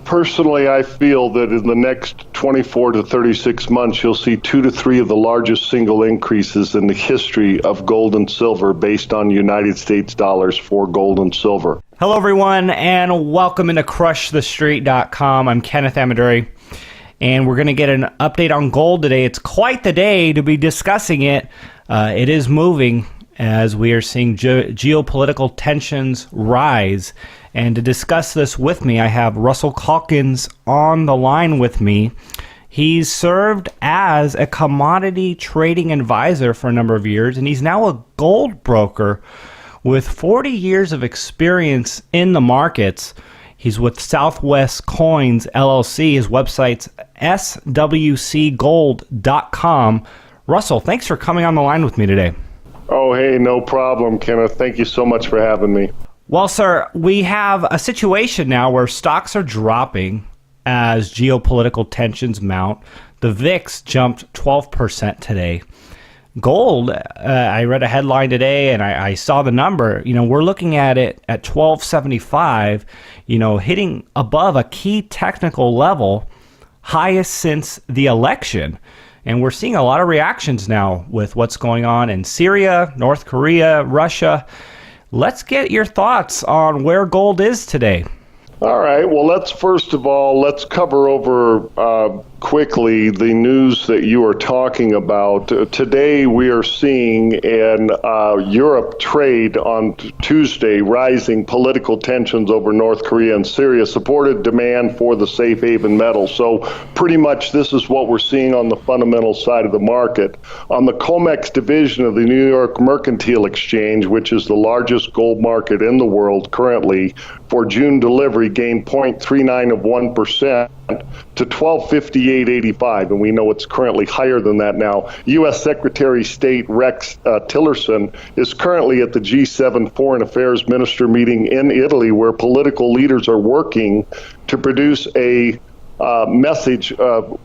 Personally, I feel that in the next 24 to 36 months, you'll see 2 to 3 of the largest single increases in the history of gold and silver based on United States dollars for gold and silver. Hello, everyone, and welcome into CrushTheStreet.com. I'm Kenneth Amaduri, and we're going to get an update on gold today. It's quite the day to be discussing it. It is moving as we are seeing geopolitical tensions rise. And to discuss this with me, I have Russell Calkins on the line with me. He's served as a commodity trading advisor for a number of years, and he's now a gold broker with 40 years of experience in the markets. He's with Southwest Coins, LLC. His website's swcgold.com. Russell, thanks for coming on the line with me today. Oh, hey, no problem, Kenneth. Thank you so much for having me. Well, sir, we have a situation now where stocks are dropping as geopolitical tensions mount. The VIX jumped 12% today. Gold, I read a headline today and I saw the number. We're looking at it at 1275, hitting above a key technical level, highest since the election. And we're seeing a lot of reactions now with what's going on in Syria, North Korea, Russia. Let's get your thoughts on where gold is today. All right. Well, let's cover over quickly the news that you are talking about. Today, we are seeing in Europe trade on Tuesday rising political tensions over North Korea and Syria supported demand for the safe haven metal. So pretty much this is what we're seeing on the fundamental side of the market. On the COMEX division of the New York Mercantile Exchange, which is the largest gold market in the world currently, for June delivery gained 0.39 of 1% to 1258.85, and we know it's currently higher than that now. U.S. Secretary of State Rex Tillerson is currently at the G7 Foreign Affairs Minister meeting in Italy, where political leaders are working to produce a message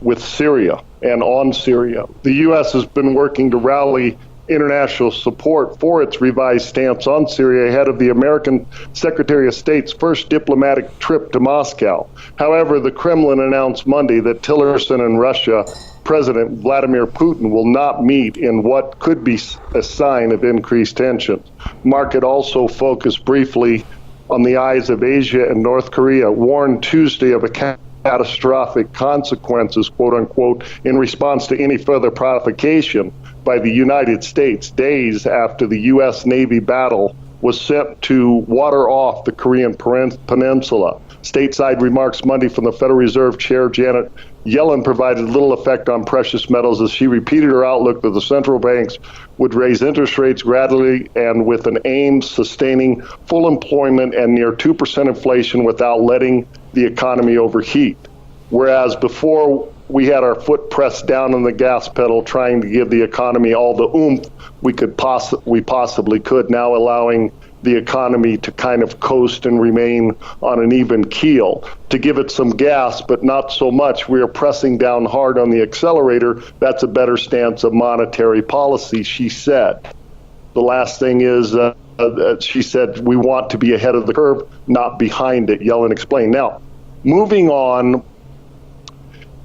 with Syria and on Syria. The U.S. has been working to rally international support for its revised stance on Syria ahead of the American Secretary of State's first diplomatic trip to Moscow. However, the Kremlin announced Monday that Tillerson and Russia President Vladimir Putin will not meet in what could be a sign of increased tensions. Market also focused briefly on the eyes of Asia and North Korea, warned Tuesday of a catastrophic consequences, quote unquote, in response to any further provocation by the United States days after the U.S. Navy battle was sent to water off the Korean Peninsula. Stateside remarks Monday from the Federal Reserve Chair Janet Yellen provided little effect on precious metals as she repeated her outlook that the central banks would raise interest rates gradually and with an aim sustaining full employment and near 2% inflation without letting the economy overheat. Whereas before we had our foot pressed down on the gas pedal trying to give the economy all the oomph we possibly could, now allowing the economy to kind of coast and remain on an even keel. To give it some gas, but not so much. We are pressing down hard on the accelerator. That's a better stance of monetary policy, she said. The last thing is, she said, we want to be ahead of the curve, not behind it, Yellen explained. Now, moving on,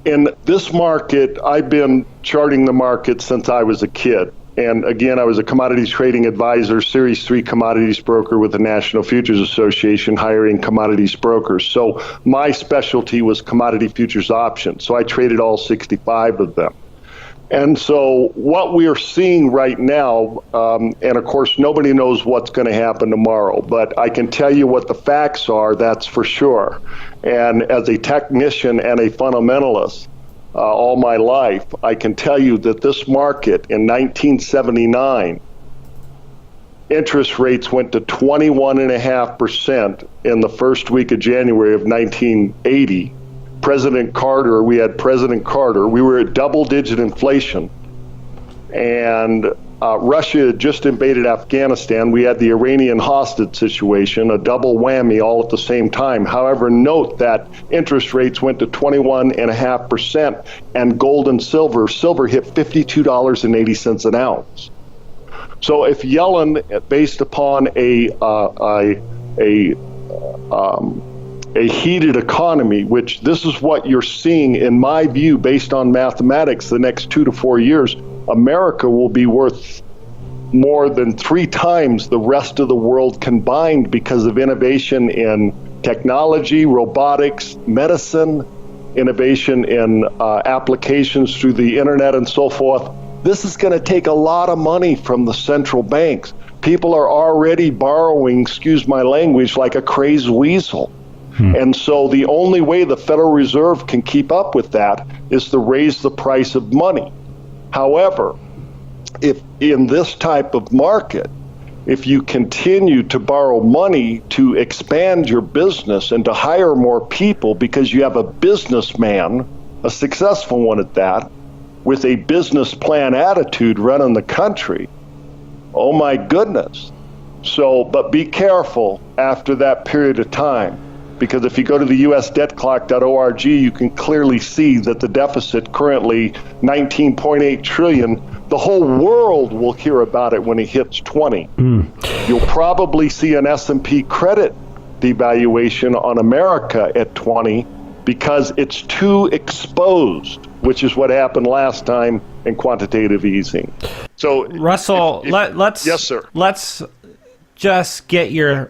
in this market, I've been charting the market since I was a kid. And again, I was a commodities trading advisor, Series 3 commodities broker with the National Futures Association, hiring commodities brokers. So my specialty was commodity futures options. So I traded all 65 of them. And so what we are seeing right now, and of course, nobody knows what's going to happen tomorrow, but I can tell you what the facts are, that's for sure. And as a technician and a fundamentalist all my life, I can tell you that this market in 1979, interest rates went to 21.5% in the first week of January of 1980. We had President Carter, we were at double-digit inflation, and Russia had just invaded Afghanistan. We had the Iranian hostage situation, a double whammy all at the same time. However, note that interest rates went to 21.5%, and gold and silver hit $52.80 an ounce. So if Yellen, based upon a heated economy, which this is what you're seeing, in my view, based on mathematics, the next 2 to 4 years, America will be worth more than 3 times the rest of the world combined because of innovation in technology, robotics, medicine, innovation in applications through the internet and so forth. This is going to take a lot of money from the central banks. People are already borrowing, excuse my language, like a crazed weasel. And so the only way the Federal Reserve can keep up with that is to raise the price of money. However, if in this type of market, if you continue to borrow money to expand your business and to hire more people because you have a businessman, a successful one at that, with a business plan attitude running the country, oh my goodness. So, but be careful after that period of time, because if you go to the usdebtclock.org, you can clearly see that the deficit currently 19.8 trillion. The whole world will hear about it when it hits 20. You'll probably see an S&P credit devaluation on America at 20 because it's too exposed, which is what happened last time in quantitative easing. So, Russell, let's yes, sir. Let's just get your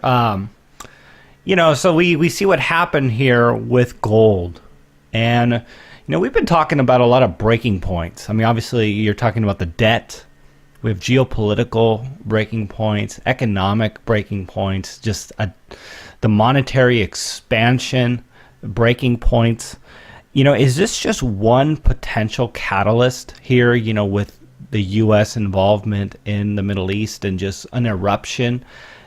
so we see what happened here with gold, and we've been talking about a lot of breaking points. I mean, obviously you're talking about the debt. We have geopolitical breaking points, economic breaking points, just the monetary expansion breaking points. Is this just one potential catalyst here, with the U.S. involvement in the Middle East and just an eruption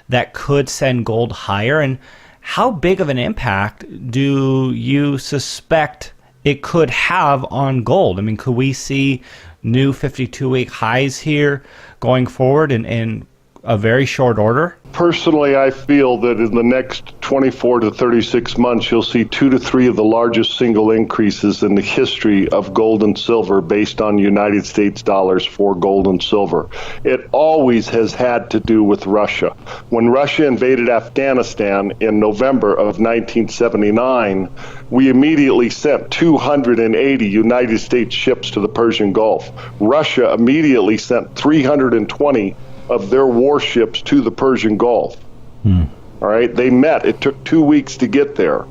that could send gold higher? And how big of an impact do you suspect it could have on gold? I mean, could we see new 52-week highs here going forward in a very short order? Personally, I feel that in the next 24 to 36 months, you'll see 2 to 3 of the largest single increases in the history of gold and silver based on United States dollars for gold and silver. It always has had to do with Russia. When Russia invaded Afghanistan in November of 1979, we immediately sent 280 United States ships to the Persian Gulf. Russia immediately sent 320 of their warships to the Persian Gulf. All right, they met. It took 2 weeks to get there.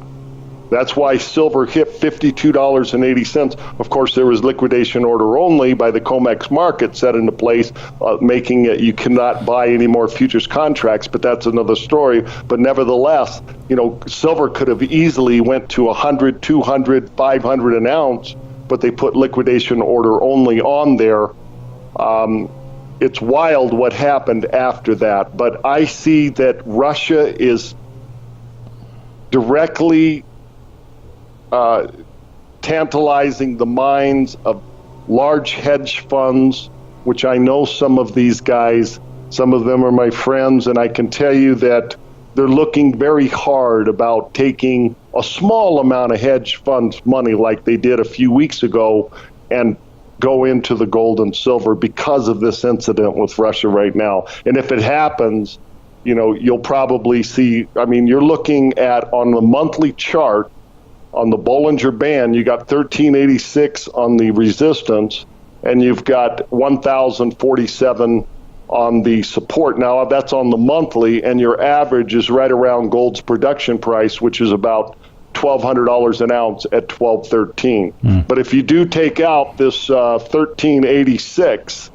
That's why silver hit $52.80. Of course, there was liquidation order only by the COMEX market set into place, making it you cannot buy any more futures contracts, but that's another story. But nevertheless, silver could have easily went to 100, 200, 500 an ounce, but they put liquidation order only on there. It's wild what happened after that, but I see that Russia is directly tantalizing the minds of large hedge funds, which I know some of these guys, some of them are my friends, and I can tell you that they're looking very hard about taking a small amount of hedge funds money like they did a few weeks ago and go into the gold and silver because of this incident with Russia right now. And if it happens, you'll probably see, you're looking at on the monthly chart, on the Bollinger Band, you got 1386 on the resistance, and you've got 1047 on the support. Now that's on the monthly, and your average is right around gold's production price, which is about $1,200 an ounce at $1,213. But if you do take out this 1386,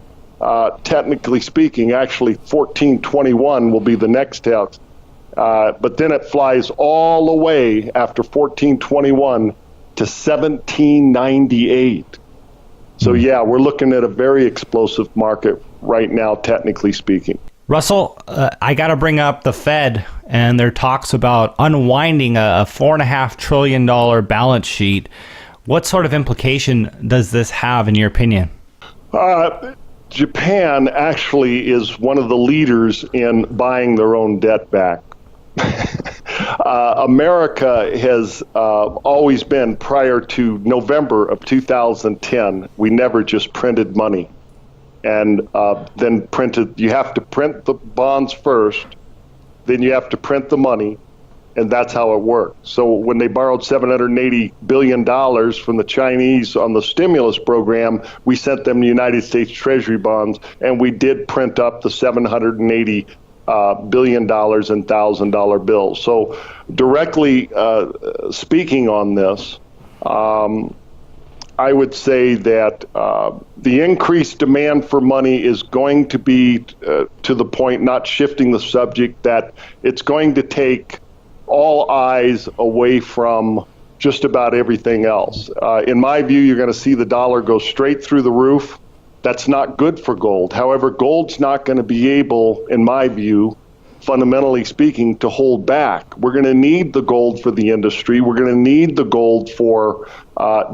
technically speaking, actually 1421 will be the next test. But then it flies all the way after 1421 to 1798. So yeah, we're looking at a very explosive market right now, technically speaking. Russell, I got to bring up the Fed and their talks about unwinding a $4.5 trillion balance sheet. What sort of implication does this have, in your opinion? Japan actually is one of the leaders in buying their own debt back. America has always been, prior to November of 2010, we never just printed money. And then you have to print the bonds first, then you have to print the money, And that's how it worked. So when they borrowed $780 billion from the Chinese on the stimulus program, we sent them the United States Treasury bonds, and we did print up the $780 billion in $1,000 bills. So directly speaking on this, I would say that the increased demand for money is going to be to the point, not shifting the subject, that it's going to take all eyes away from just about everything else. In my view, you're going to see the dollar go straight through the roof. That's not good for gold. However, gold's not going to be able, in my view, fundamentally speaking, to hold back. We're going to need the gold for the industry. We're going to need the gold for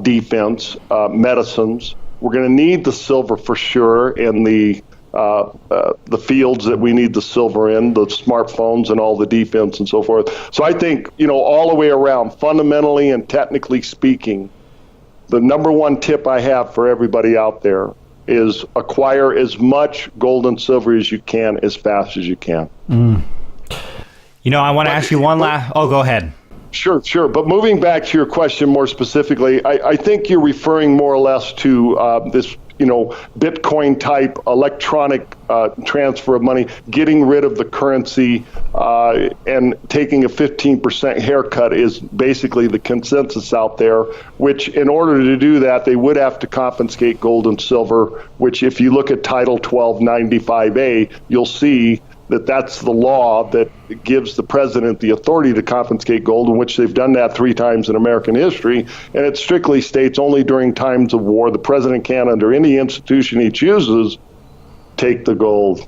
defense, medicines. We're going to need the silver for sure in the fields that we need the silver in, the smartphones and all the defense and so forth. So I think, all the way around, fundamentally and technically speaking, the number one tip I have for everybody out there is acquire as much gold and silver as you can, as fast as you can. I want to ask you one last... Oh, go ahead. Sure. But moving back to your question more specifically, I think you're referring more or less to this, Bitcoin type electronic transfer of money, getting rid of the currency and taking a 15% haircut is basically the consensus out there, which in order to do that, they would have to confiscate gold and silver, which if you look at Title 1295A, you'll see that that's the law that gives the president the authority to confiscate gold, in which they've done that 3 times in American history. And it strictly states only during times of war, the president can, under any institution he chooses, take the gold.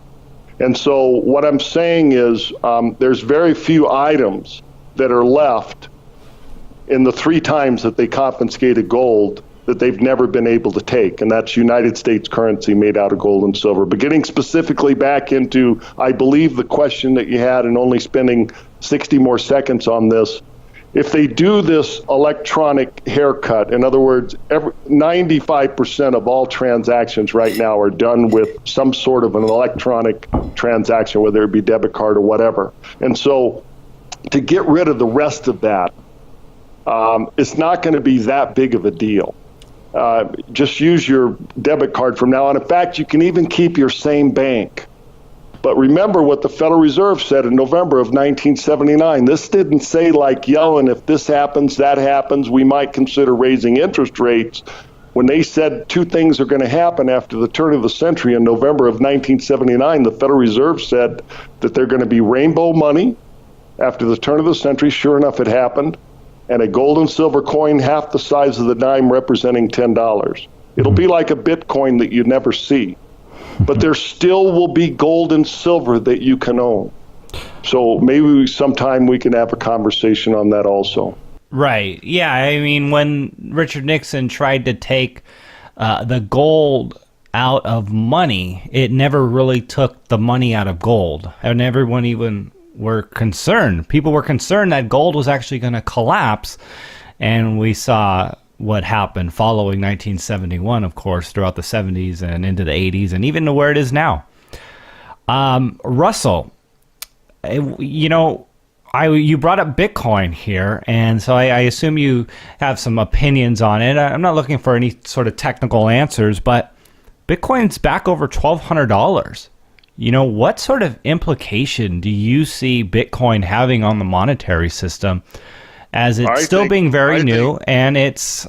And so what I'm saying is there's very few items that are left in the 3 times that they confiscated gold that they've never been able to take, and that's United States currency made out of gold and silver. But getting specifically back into, I believe, the question that you had, and only spending 60 more seconds on this, if they do this electronic haircut, in other words, 95% of all transactions right now are done with some sort of an electronic transaction, whether it be debit card or whatever. And so to get rid of the rest of that, it's not going to be that big of a deal. Just use your debit card from now on. In fact, you can even keep your same bank. But remember what the Federal Reserve said in November of 1979. This didn't say like Yellen, if this happens, that happens, we might consider raising interest rates. When they said 2 things are going to happen after the turn of the century in November of 1979, the Federal Reserve said that they're going to be rainbow money after the turn of the century. Sure enough, it happened. And a gold and silver coin half the size of the dime representing $10. It'll be like a Bitcoin that you never see. But there still will be gold and silver that you can own. So maybe sometime we can have a conversation on that also. Right. Yeah, I mean, when Richard Nixon tried to take the gold out of money, it never really took the money out of gold. And everyone even were concerned. People were concerned that gold was actually going to collapse. And we saw what happened following 1971, of course, throughout the 70s and into the 80s and even to where it is now. Russell, you brought up Bitcoin here, and so I assume you have some opinions on it. I'm not looking for any sort of technical answers, but Bitcoin's back over $1,200. What sort of implication do you see Bitcoin having on the monetary system, as it's still being very new and it's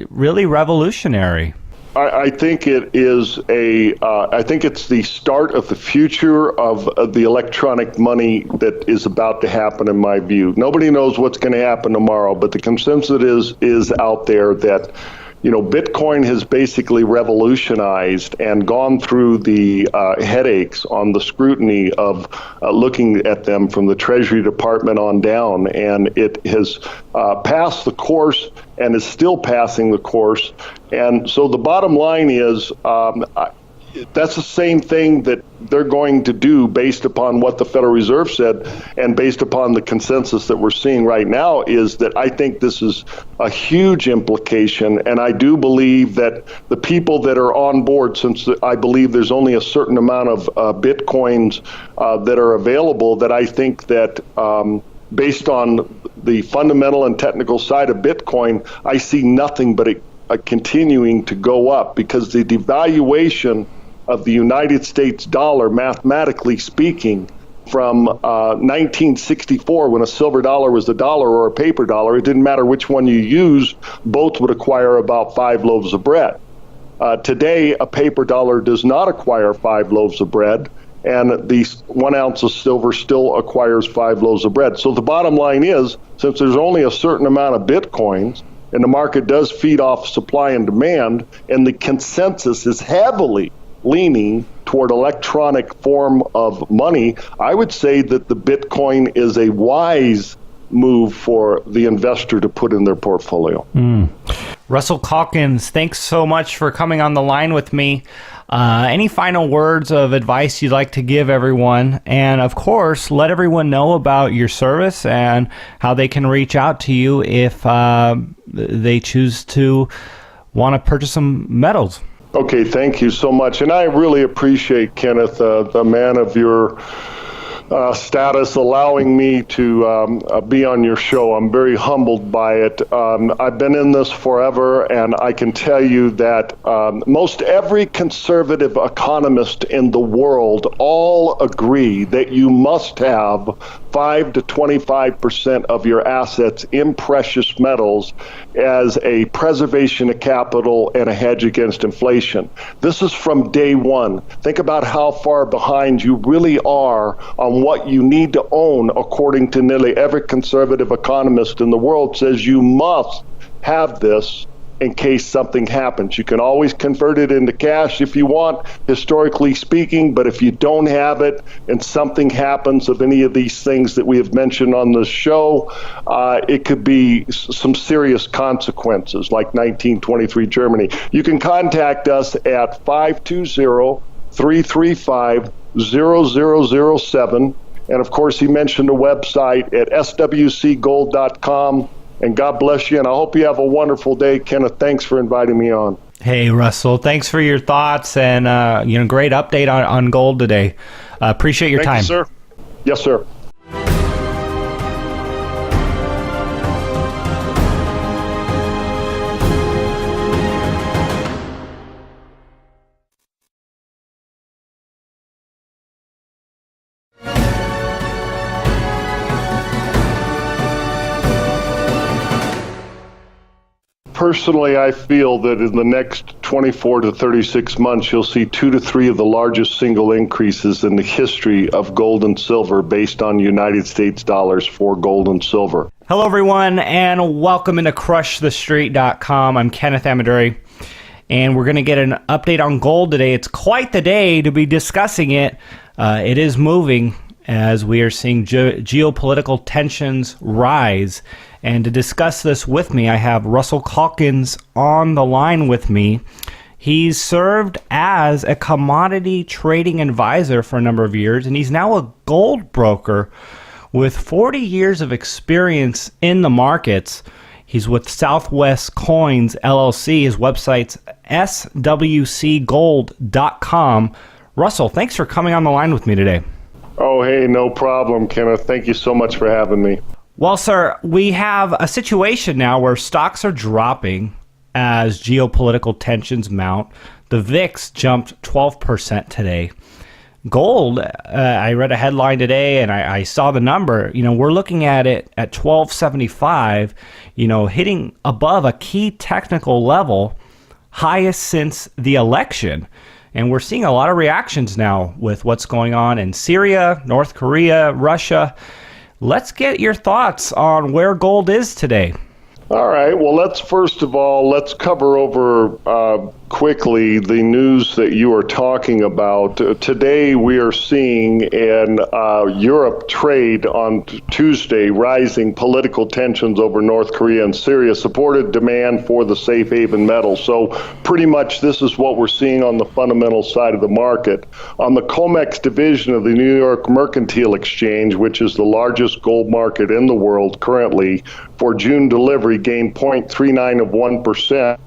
really revolutionary? I think it is I think it's the start of the future of the electronic money that is about to happen, in my view. Nobody knows what's going to happen tomorrow, but the consensus is out there that Bitcoin has basically revolutionized and gone through the headaches on the scrutiny of looking at them from the Treasury Department on down. And it has passed the course and is still passing the course. And so the bottom line is that's the same thing that they're going to do based upon what the Federal Reserve said and based upon the consensus that we're seeing right now, is that I think this is a huge implication. And I do believe that the people that are on board, since I believe there's only a certain amount of Bitcoins that are available, that I think that based on the fundamental and technical side of Bitcoin, I see nothing but it continuing to go up, because the devaluation of the United States dollar, mathematically speaking, from 1964, when a silver dollar was a dollar or a paper dollar, it didn't matter which one you used, both would acquire about 5 loaves of bread. Today, a paper dollar does not acquire 5 loaves of bread, and the 1 ounce of silver still acquires 5 loaves of bread. So the bottom line is, since there's only a certain amount of Bitcoins, and the market does feed off supply and demand, and the consensus is heavily leaning toward electronic form of money, I would say that the Bitcoin is a wise move for the investor to put in their portfolio. Russell Calkins, thanks so much for coming on the line with me. Any final words of advice you'd like to give everyone? And of course, let everyone know about your service and how they can reach out to you if they choose to want to purchase some metals. Okay, thank you so much. And I really appreciate, Kenneth, the man of your status, allowing me to be on your show. I'm very humbled by it. I've been in this forever, and I can tell you that most every conservative economist in the world all agree that you must have 5 to 25% of your assets in precious metals as a preservation of capital and a hedge against inflation. This is from day one. Think about how far behind you really are on what you need to own, according to nearly every conservative economist in the world says you must have this in case something happens. You can always convert it into cash if you want, historically speaking, but if you don't have it and something happens of any of these things that we have mentioned on the show, it could be some serious consequences, like 1923 Germany. You can contact us at 520-335-0007. And of course, he mentioned the website at swcgold.com. And God bless you, and I hope you have a wonderful day. Kenneth, thanks for inviting me on. Hey, Russell, thanks for your thoughts and great update on gold today. Appreciate your time. Thank you, sir. Yes, sir. Personally, I feel that in the next 24 to 36 months, you'll see 2 to 3 of the largest single increases in the history of gold and silver based on United States dollars for gold and silver. Hello, everyone, and welcome into CrushTheStreet.com. I'm Kenneth Amaduri, and we're going to get an update on gold today. It's quite the day to be discussing it. It is moving as we are seeing geopolitical tensions rise. And to discuss this with me, I have Russell Calkins on the line with me. He's served as a commodity trading advisor for a number of years, and he's now a gold broker with 40 years of experience in the markets. He's with Southwest Coins, LLC. His website's swcgold.com. Russell, thanks for coming on the line with me today. Oh, hey, no problem, Kenneth. Thank you so much for having me. Well, sir, we have a situation now where stocks are dropping as geopolitical tensions mount. The VIX jumped 12% today. Gold, I read a headline today and I saw the number. We're looking at it at 1275, hitting above a key technical level, highest since the election. And we're seeing a lot of reactions now with what's going on in Syria, North Korea, Russia. Let's get your thoughts on where gold is today. All right. Well, let's cover over quickly the news that you are talking about. Today, we are seeing in Europe trade on Tuesday rising political tensions over North Korea and Syria supported demand for the safe haven metal. So pretty much this is what we're seeing on the fundamental side of the market. On the COMEX division of the New York Mercantile Exchange, which is the largest gold market in the world currently, for June delivery gained 0.39 of 1%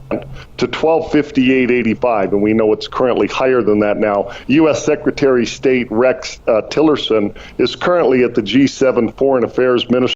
to 1258.85, and we know it's currently higher than that now. U.S. Secretary of State Rex Tillerson is currently at the G7 Foreign Affairs Minister